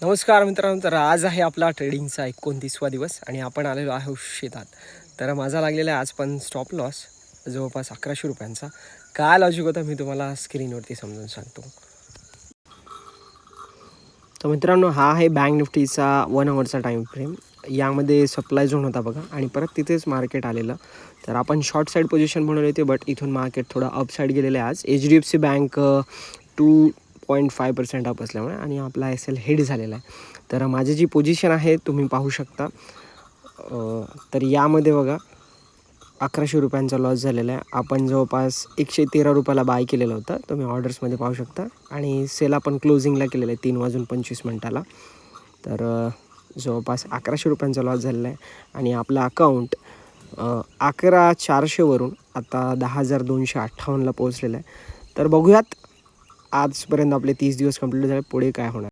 नमस्कार मित्रांनो. तर आज आहे आपला ट्रेडिंगचा 29वा दिवस आणि आपण आलेलो आहोत शेतात. तर माझा लागलेला आहे आज पण स्टॉप लॉस जवळपास 1100 रुपयांचा. काय लॉजिक होतं मी तुम्हाला स्क्रीनवरती समजून सांगतो. तर मित्रांनो, हा आहे बँक निफ्टीचा 1 आवरचा टाईम फ्रेम. यामध्ये सप्लाय झोन होता बघा आणि परत तिथेच मार्केट आलेलं. तर आपण शॉर्ट साईड पोझिशन म्हणून येते, बट इथून मार्केट थोडं अप साईड गेलेलं आहे आज. HDFC बँक 2.5% अप असल्यामुळे आणि आपला SL हेड झालेला आहे. तर माझी जी पोझिशन आहे तुम्ही पाहू शकता. तर यामध्ये बघा 1100 रुपयांचा लॉस झालेला आहे. आपण जवळपास 113 रुपयाला बाय केलेलं होतं, तुम्ही ऑर्डर्समध्ये पाहू शकता. आणि सेल आपण क्लोजिंगला केलेलं आहे 3:25 तर जवळपास 1100 रुपयांचा लॉस झालेला आहे. आणि आपलं अकाउंट 11,400वरून आता 10,258ला पोहोचलेलं आहे. तर बघूयात, आजपर्यंत आपले 30 दिवस कंप्लीट झाले, पुढे काय होणार.